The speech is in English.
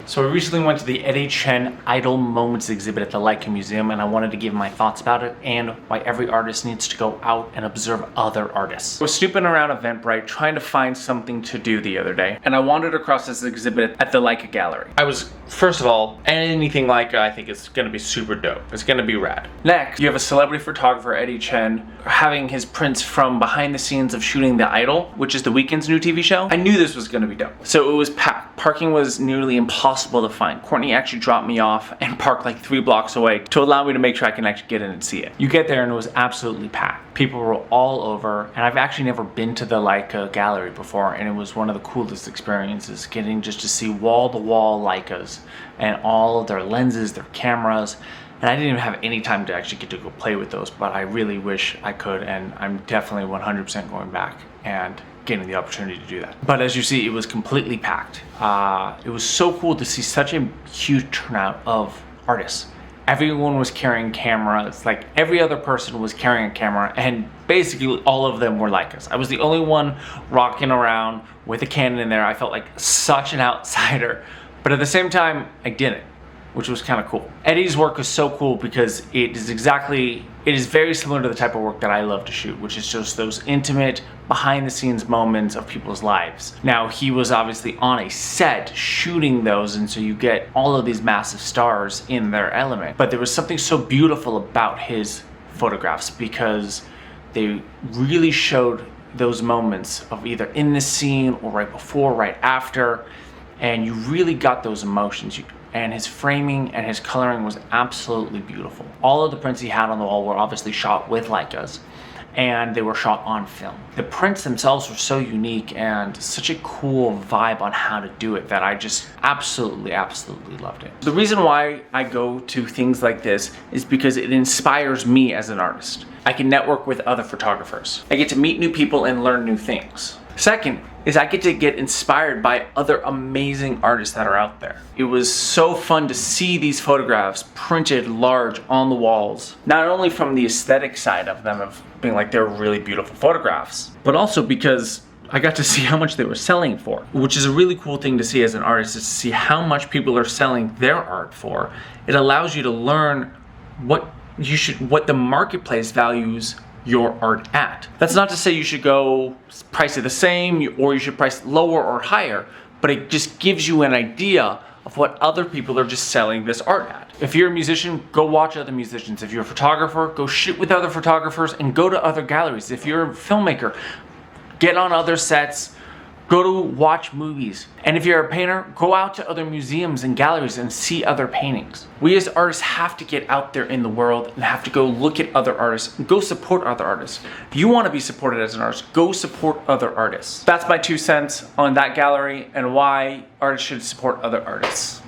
So I recently went to the Eddy Chen Idol Moments exhibit at the Lecia Museum, and I wanted to give my thoughts about it and why every artist needs to go out and observe other artists. I was snooping around Eventbrite trying to find something to do the other day, and I wandered across this exhibit at the Lecia Gallery. I was, first of all, anything Lecia I think is gonna be super dope. It's gonna be rad. Next, you have a celebrity photographer, Eddy Chen, having his prints from behind the scenes of shooting The Idol, which is the Weeknd's new TV show. I knew this was gonna be dope. So it was packed. Parking was nearly impossible to find. Courtney actually dropped me off and parked like 3 blocks away to allow me to make sure I can actually get in and see it. You get there and it was absolutely packed. People were all over, and I've actually never been to the Lecia gallery before, and it was one of the coolest experiences, getting just to see wall-to-wall Leicas and all of their lenses, their cameras. And I didn't even have any time to actually get to go play with those, but I really wish I could, and I'm definitely 100% going back and getting the opportunity to do that. But as you see, it was completely packed. It was so cool to see such a huge turnout of artists. Everyone was carrying cameras, like every other person was carrying a camera, and basically all of them were like us. I was the only one rocking around with a Canon in there. I felt like such an outsider, but at the same time, I didn't, which was kind of cool. Eddy's work is so cool because it is very similar to the type of work that I love to shoot, which is just those intimate, behind the scenes moments of people's lives. Now, he was obviously on a set shooting those, and so you get all of these massive stars in their element. But there was something so beautiful about his photographs because they really showed those moments of either in the scene or right before, right after, and you really got those emotions. And his framing and his coloring was absolutely beautiful. All of the prints he had on the wall were obviously shot with Leicas, and they were shot on film. The prints themselves were so unique and such a cool vibe on how to do it that I just absolutely loved it. The reason why I go to things like this is because it inspires me as an artist. I can network with other photographers. I get to meet new people and learn new things. Second is I get to get inspired by other amazing artists that are out there. It was so fun to see these photographs printed large on the walls, not only from the aesthetic side of them, of being like they're really beautiful photographs, but also because I got to see how much they were selling for, which is a really cool thing to see as an artist, is to see how much people are selling their art for. It allows you to learn what the marketplace values your art at. That's not to say you should go price it the same or you should price it lower or higher, but it just gives you an idea of what other people are just selling this art at. If you're a musician, go watch other musicians. If you're a photographer, go shoot with other photographers and go to other galleries. If you're a filmmaker, get on other sets, go to watch movies. And if you're a painter, go out to other museums and galleries and see other paintings. We as artists have to get out there in the world and have to go look at other artists and go support other artists. If you want to be supported as an artist, go support other artists. That's my 2 cents on that gallery and why artists should support other artists.